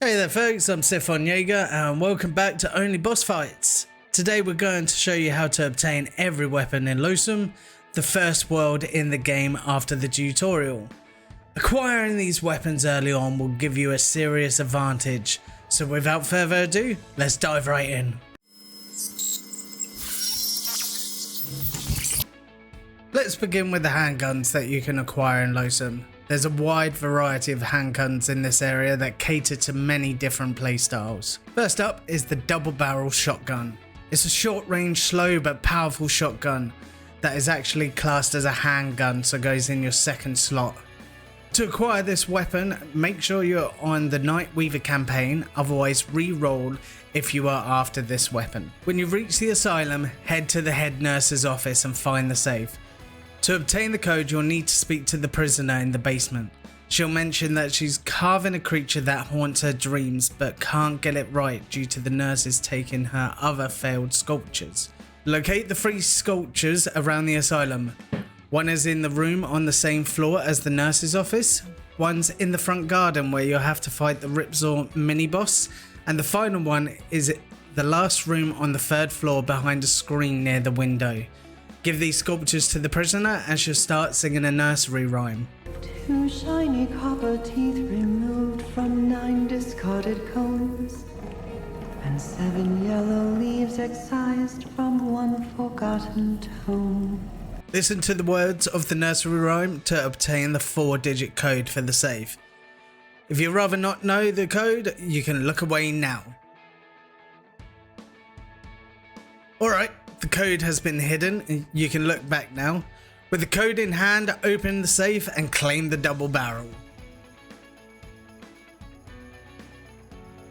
Hey there folks, I'm Stefan Jaeger and welcome back to Only Boss Fights. Today we're going to show you how to obtain every weapon in Losomn, the first world in the game after the tutorial. Acquiring these weapons early on will give you a serious advantage, so without further ado, let's dive right in. Let's begin with the handguns that you can acquire in Losomn. There's a wide variety of handguns in this area that cater to many different playstyles. First up is the double barrel shotgun. It's a short range, slow but powerful shotgun that is actually classed as a handgun, so goes in your second slot. To acquire this weapon, make sure you're on the Night Weaver campaign, otherwise re-roll if you are after this weapon. When you reach the asylum, head to the head nurse's office and find the safe. To obtain the code, you'll need to speak to the prisoner in the basement. She'll mention that she's carving a creature that haunts her dreams but can't get it right due to the nurses taking her other failed sculptures. Locate the 3 sculptures around the asylum. One is in the room on the same floor as the nurse's office, one's in the front garden where you'll have to fight the Ripsaw mini-boss, and the final one is the last room on the 3rd floor behind a screen near the window. Give these sculptures to the prisoner and she'll start singing a nursery rhyme. 2 shiny copper teeth removed from 9 discarded combs, and 7 yellow leaves excised from 1 forgotten tome. Listen to the words of the nursery rhyme to obtain the 4-digit code for the safe. If you'd rather not know the code, you can look away now. Alright. The code has been hidden, you can look back now. With the code in hand, open the safe and claim the double barrel.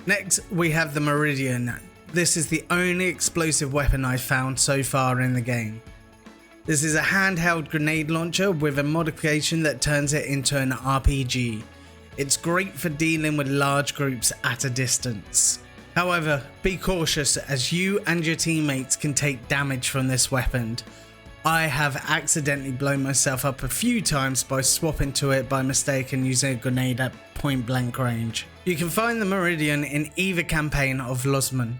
Next, we have the Meridian. This is the only explosive weapon I've found so far in the game. This is a handheld grenade launcher with a modification that turns it into an RPG. It's great for dealing with large groups at a distance. However, be cautious as you and your teammates can take damage from this weapon. I have accidentally blown myself up a few times by swapping to it by mistake and using a grenade at point blank range. You can find the Meridian in either campaign of Losomn,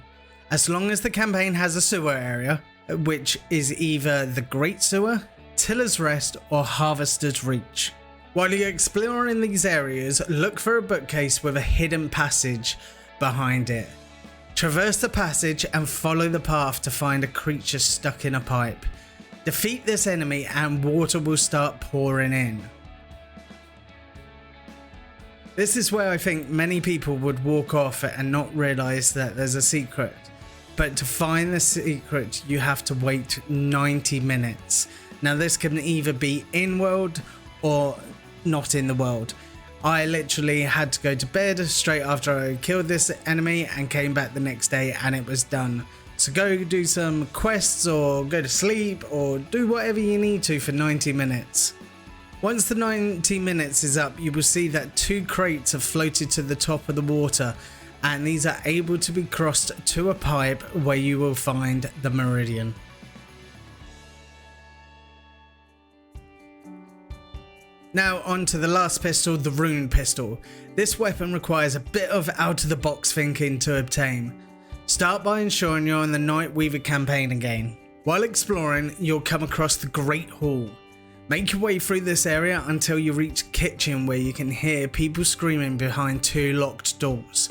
as long as the campaign has a sewer area, which is either the Great Sewer, Tiller's Rest or Harvester's Reach. While you're exploring these areas, look for a bookcase with a hidden passage behind it. Traverse the passage and follow the path to find a creature stuck in a pipe. Defeat this enemy and water will start pouring in. This is where I think many people would walk off and not realise that there's a secret. But to find the secret you have to wait 90 minutes. Now this can either be in world or not in the world. I literally had to go to bed straight after I killed this enemy and came back the next day and it was done. So go do some quests or go to sleep or do whatever you need to for 90 minutes. Once the 90 minutes is up, you will see that 2 crates have floated to the top of the water and these are able to be crossed to a pipe where you will find the Meridian. Now on to the last pistol, the Rune pistol. This weapon requires a bit of out of the box thinking to obtain. Start by ensuring you're on the Night Weaver campaign again. While exploring, you'll come across the Great Hall. Make your way through this area until you reach kitchen where you can hear people screaming behind 2 locked doors.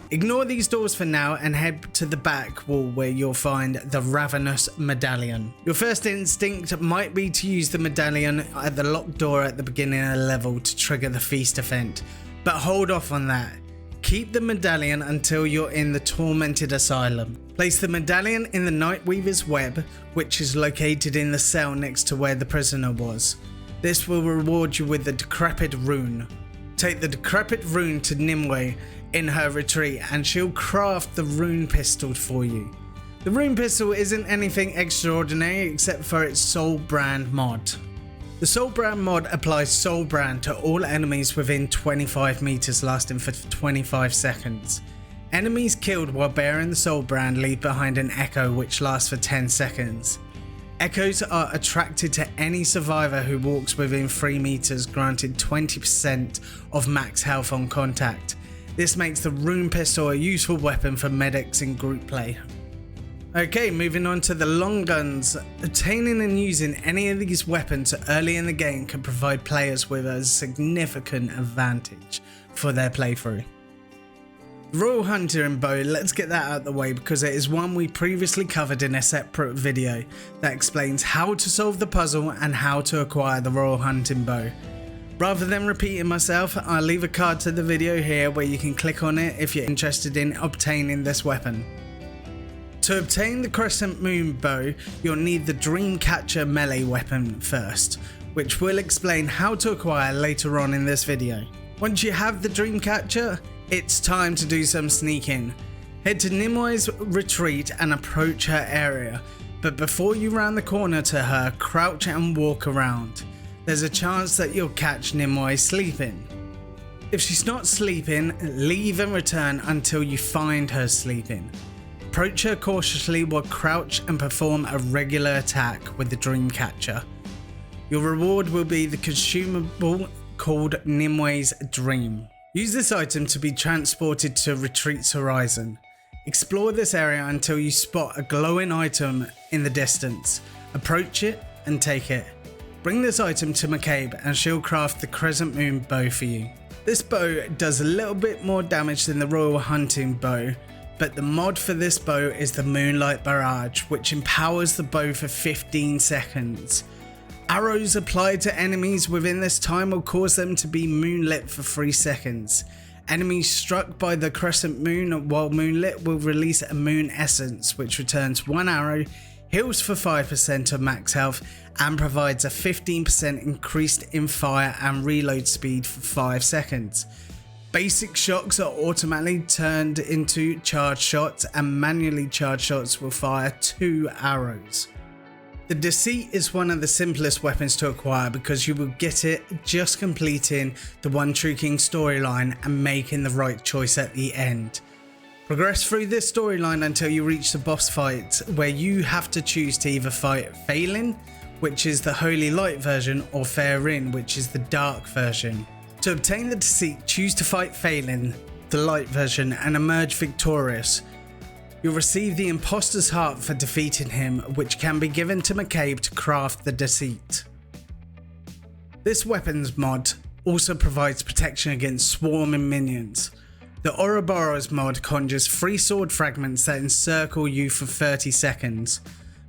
Ignore these doors for now and head to the back wall where you'll find the Ravenous Medallion. Your first instinct might be to use the medallion at the locked door at the beginning of the level to trigger the feast event, but hold off on that. Keep the medallion until you're in the Tormented Asylum. Place the medallion in the Night Weaver's web, which is located in the cell next to where the prisoner was. This will reward you with the Decrepit Rune. Take the Decrepit Rune to Nimue in her retreat and she'll craft the Rune pistol for you. The Rune pistol isn't anything extraordinary except for its Soul Brand mod. The Soul Brand mod applies Soul Brand to all enemies within 25 meters lasting for 25 seconds. Enemies killed while bearing the Soul Brand leave behind an echo which lasts for 10 seconds. Echoes are attracted to any survivor who walks within 3 meters, granted 20% of max health on contact. This makes the Rune pistol a useful weapon for medics in group play. Okay, moving on to the long guns. Obtaining and using any of these weapons early in the game can provide players with a significant advantage for their playthrough. Royal Hunting Bow, let's get that out of the way because it is one we previously covered in a separate video that explains how to solve the puzzle and how to acquire the Royal Hunting Bow. Rather than repeating myself, I'll leave a card to the video here where you can click on it if you're interested in obtaining this weapon. To obtain the Crescent Moon Bow, you'll need the Dreamcatcher melee weapon first, which we'll explain how to acquire later on in this video. Once you have the Dreamcatcher, it's time to do some sneaking. Head to Nimue retreat and approach her area, but before you round the corner to her, crouch and walk around. There's a chance that you'll catch Nimue sleeping. If she's not sleeping, leave and return until you find her sleeping. Approach her cautiously while crouch and perform a regular attack with the Dreamcatcher. Your reward will be the consumable called Nimue's Dream. Use this item to be transported to Retreat's horizon. Explore this area until you spot a glowing item in the distance. Approach it and take it. Bring this item to McCabe and she'll craft the Crescent Moon Bow for you. This bow does a little bit more damage than the Royal Hunting Bow, but the mod for this bow is the Moonlight Barrage, which empowers the bow for 15 seconds. Arrows applied to enemies within this time will cause them to be moonlit for 3 seconds. Enemies struck by the crescent moon while moonlit will release a moon essence, which returns 1 arrow, heals for 5% of max health, and provides a 15% increase in fire and reload speed for 5 seconds. Basic shocks are automatically turned into charged shots, and manually charged shots will fire 2 arrows. The Deceit is one of the simplest weapons to acquire because you will get it just completing the One True King storyline and making the right choice at the end. Progress through this storyline until you reach the boss fight, where you have to choose to either fight Flail, which is the Holy Light version, or Rune, which is the Dark version. To obtain the Deceit, choose to fight Flail, the Light version, and emerge victorious. You'll receive the Imposter's Heart for defeating him, which can be given to McCabe to craft the Deceit. This weapons mod also provides protection against swarming minions. The Ouroboros mod conjures 3 sword fragments that encircle you for 30 seconds.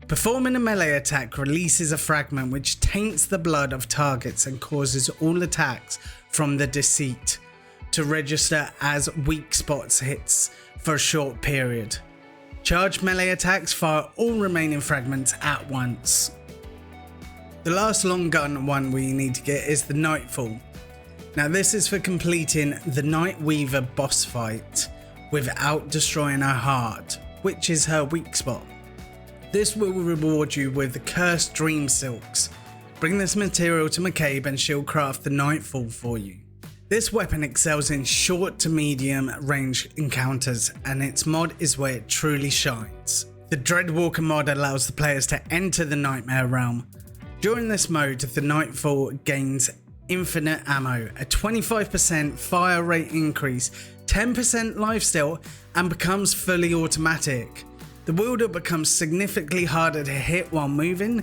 Performing a melee attack releases a fragment which taints the blood of targets and causes all attacks from the Deceit to register as weak spots hits for a short period. Charged melee attacks fire all remaining fragments at once. The last long gun one we need to get is the Knightfall. Now this is for completing the Night Weaver boss fight without destroying her heart, which is her weak spot. This will reward you with the Cursed Dream Silks. Bring this material to McCabe and she'll craft the Knightfall for you. This weapon excels in short to medium range encounters, and its mod is where it truly shines. The Dreadwalker mod allows the players to enter the Nightmare Realm. During this mode, the Knightfall gains infinite ammo, a 25% fire rate increase, 10% lifesteal, and becomes fully automatic. The wielder becomes significantly harder to hit while moving.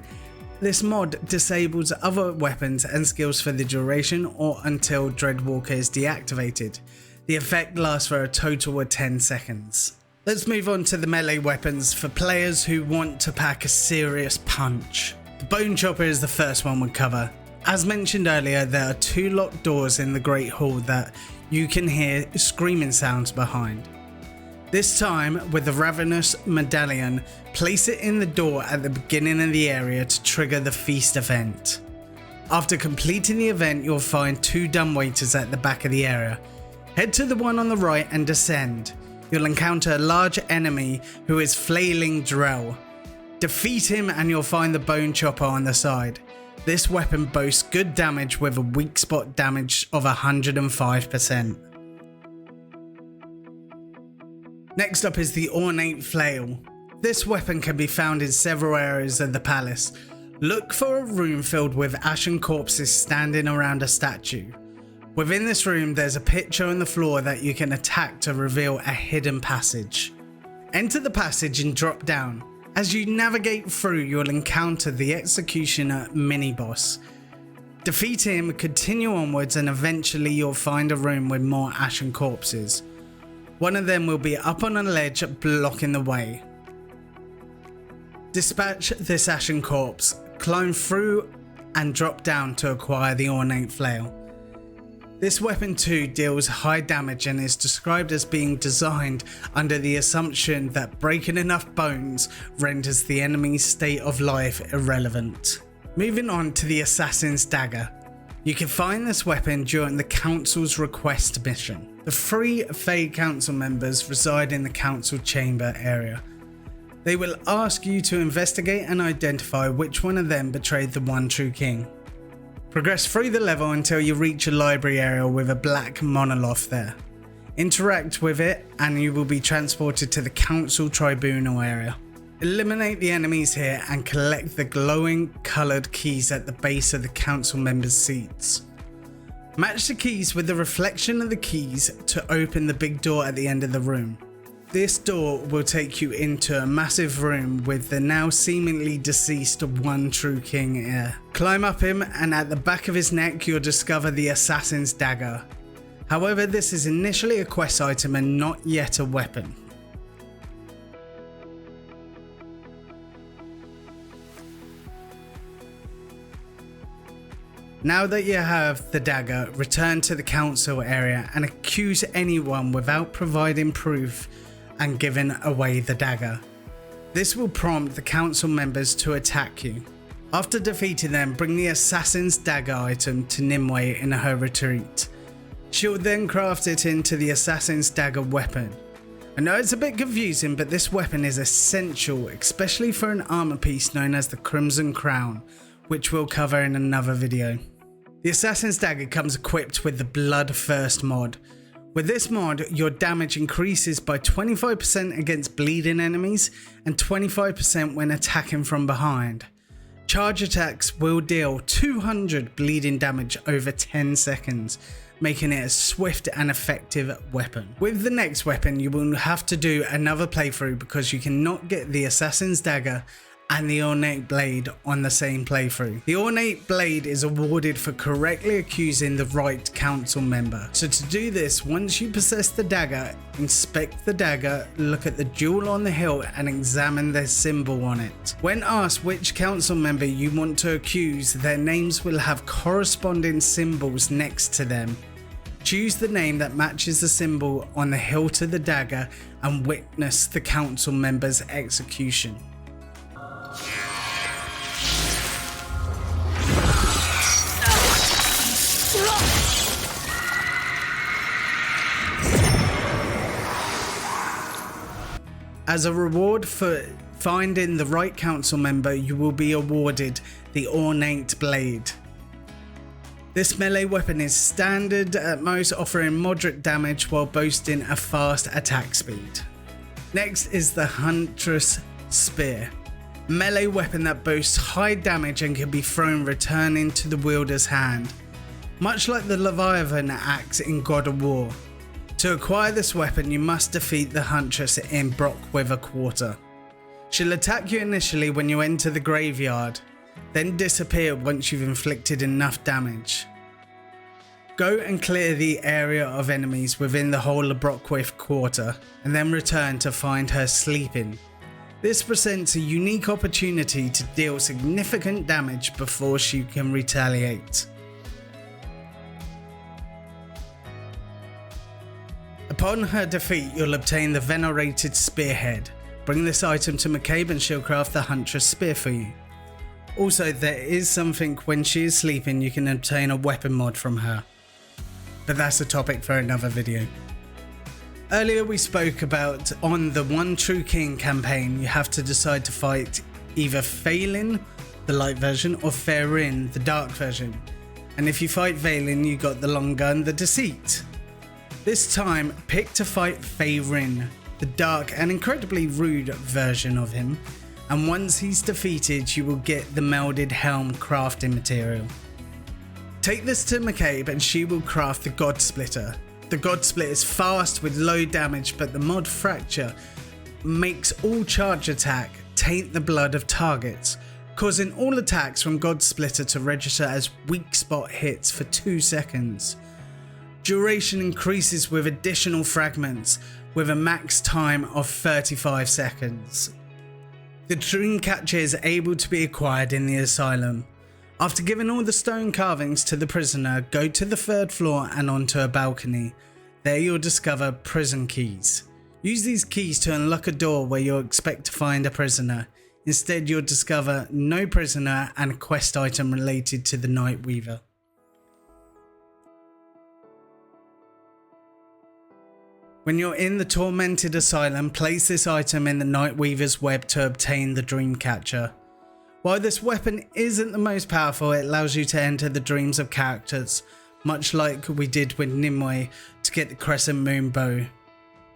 This mod disables other weapons and skills for the duration or until Dreadwalker is deactivated. The effect lasts for a total of 10 seconds. Let's move on to the melee weapons for players who want to pack a serious punch. The Bone Chopper is the first one we'll cover. As mentioned earlier, there are 2 locked doors in the Great Hall that you can hear screaming sounds behind. This time, with the Ravenous Medallion, place it in the door at the beginning of the area to trigger the feast event. After completing the event, you'll find 2 dumbwaiters at the back of the area. Head to the one on the right and descend. You'll encounter a large enemy who is flailing Drell. Defeat him and you'll find the Bone Chopper on the side. This weapon boasts good damage with a weak spot damage of 105%. Next up is the Ornate Flail. This weapon can be found in several areas of the palace. Look for a room filled with ashen corpses standing around a statue. Within this room there's a picture on the floor that you can attack to reveal a hidden passage. Enter the passage and drop down. As you navigate through, you'll encounter the Executioner mini-boss. Defeat him, continue onwards, and eventually you'll find a room with more ashen corpses. One of them will be up on a ledge blocking the way. Dispatch this ashen corpse, climb through and drop down to acquire the Ornate Flail. This weapon too deals high damage and is described as being designed under the assumption that breaking enough bones renders the enemy's state of life irrelevant. Moving on to the Assassin's Dagger. You can find this weapon during the Council's request mission. The 3 Fey Council members reside in the Council Chamber area. They will ask you to investigate and identify which one of them betrayed the one true king. Progress through the level until you reach a library area with a black monolith there. Interact with it and you will be transported to the Council Tribunal area. Eliminate the enemies here and collect the glowing coloured keys at the base of the council members' seats. Match the keys with the reflection of the keys to open the big door at the end of the room. This door will take you into a massive room with the now seemingly deceased one true king heir. Climb up him and at the back of his neck you'll discover the Assassin's Dagger. However, this is initially a quest item and not yet a weapon. Now that you have the dagger, return to the council area and accuse anyone without providing proof and giving away the dagger. This will prompt the council members to attack you. After defeating them, bring the Assassin's Dagger item to Nimue in her retreat. She'll then craft it into the Assassin's Dagger weapon. I know it's a bit confusing, but this weapon is essential, especially for an armor piece known as the Crimson Crown, which we'll cover in another video. The Assassin's Dagger comes equipped with the Bloodthirst mod. With this mod, your damage increases by 25% against bleeding enemies and 25% when attacking from behind. Charge attacks will deal 200 bleeding damage over 10 seconds, making it a swift and effective weapon. With the next weapon, you will have to do another playthrough because you cannot get the Assassin's Dagger and the Ornate Blade on the same playthrough. The Ornate Blade is awarded for correctly accusing the right council member. So to do this, once you possess the dagger, inspect the dagger, look at the jewel on the hilt and examine their symbol on it. When asked which council member you want to accuse, their names will have corresponding symbols next to them. Choose the name that matches the symbol on the hilt of the dagger and witness the council member's execution. As a reward for finding the right council member, you will be awarded the Ornate Blade. This melee weapon is standard at most, offering moderate damage while boasting a fast attack speed. Next is the Huntress Spear. Melee weapon that boasts high damage and can be thrown returning to the wielder's hand, much like the Leviathan axe in God of War. To acquire this weapon, you must defeat the Huntress in Brockweather Quarter. She'll attack you initially when you enter the graveyard, then disappear once you've inflicted enough damage. Go and clear the area of enemies within the whole of Brockweather Quarter, and then return to find her sleeping. This presents a unique opportunity to deal significant damage before she can retaliate. Upon her defeat, you'll obtain the Venerated Spearhead. Bring this item to McCabe and she'll craft the Huntress Spear for you. Also, there is something when she is sleeping you can obtain a weapon mod from her. But that's a topic for another video. Earlier we spoke about on the One True King campaign you have to decide to fight either Phelan, the light version, or Faerin, the dark version. And if you fight Phelan, you got the long gun, the Deceit. This time, pick to fight Faerin. the dark and incredibly rude version of him, and once he's defeated you will get the melded helm crafting material. Take this to McCabe and she will craft the Godsplitter. The Godsplitter is fast with low damage, but the mod Fracture makes all charge attack taint the blood of targets, causing all attacks from Godsplitter to register as weak spot hits for 2 seconds. Duration increases with additional fragments with a max time of 35 seconds. The Dreamcatcher is able to be acquired in the asylum. After giving all the stone carvings to the prisoner, go to the 3rd floor and onto a balcony. There you'll discover prison keys. Use these keys to unlock a door where you'll expect to find a prisoner. Instead you'll discover no prisoner and a quest item related to the Nightweaver. When you're in the Tormented Asylum, place this item in the Nightweaver's web to obtain the Dreamcatcher. While this weapon isn't the most powerful, it allows you to enter the dreams of characters, much like we did with Nimue to get the Crescent Moon Bow.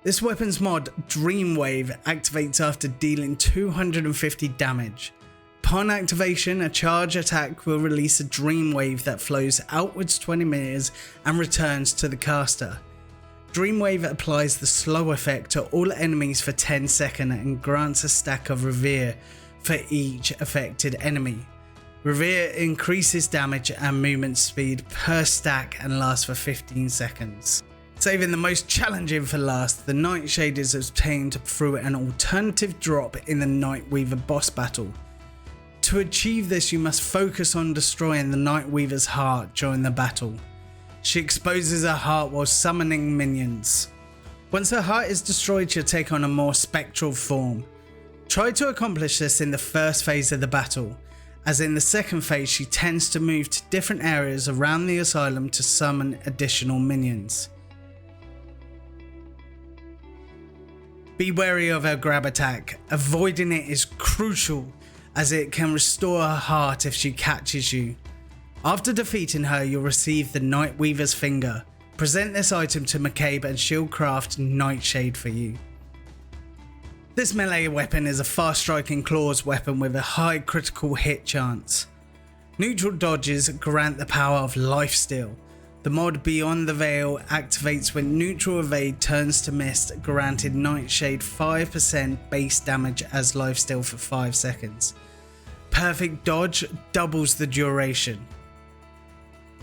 This weapon's mod, Dreamwave, activates after dealing 250 damage. Upon activation, a charge attack will release a Dreamwave that flows outwards 20 meters and returns to the caster. Dreamwave applies the slow effect to all enemies for 10 seconds and grants a stack of Revere for each affected enemy. Revere increases damage and movement speed per stack and lasts for 15 seconds. Saving the most challenging for last, the Nightshade is obtained through an alternative drop in the Nightweaver boss battle. To achieve this, you must focus on destroying the Nightweaver's heart during the battle. She exposes her heart while summoning minions. Once her heart is destroyed, she'll take on a more spectral form. Try to accomplish this in the first phase of the battle, as in the second phase she tends to move to different areas around the asylum to summon additional minions. Be wary of her grab attack. Avoiding it is crucial as it can restore her heart if she catches you. After defeating her, you'll receive the Nightweaver's Finger. Present this item to McCabe and she'll craft Nightshade for you. This melee weapon is a fast striking claws weapon with a high critical hit chance. Neutral dodges grant the power of lifesteal. The mod Beyond the Veil activates when neutral evade turns to mist, granted Nightshade 5% base damage as lifesteal for 5 seconds. Perfect dodge doubles the duration.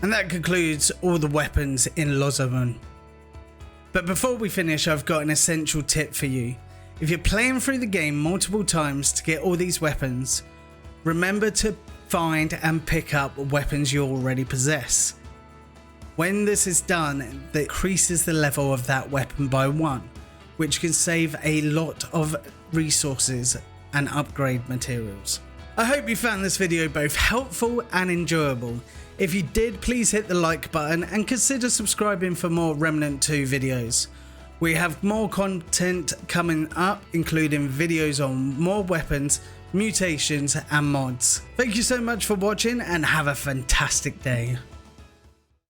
And that concludes all the weapons in Losomn. But before we finish, I've got an essential tip for you. If you're playing through the game multiple times to get all these weapons, remember to find and pick up weapons you already possess. When this is done, it increases the level of that weapon by 1, which can save a lot of resources and upgrade materials. I hope you found this video both helpful and enjoyable. If you did, please hit the like button and consider subscribing for more Remnant 2 videos. We have more content coming up, including videos on more weapons, mutations and mods. Thank you so much for watching and have a fantastic day.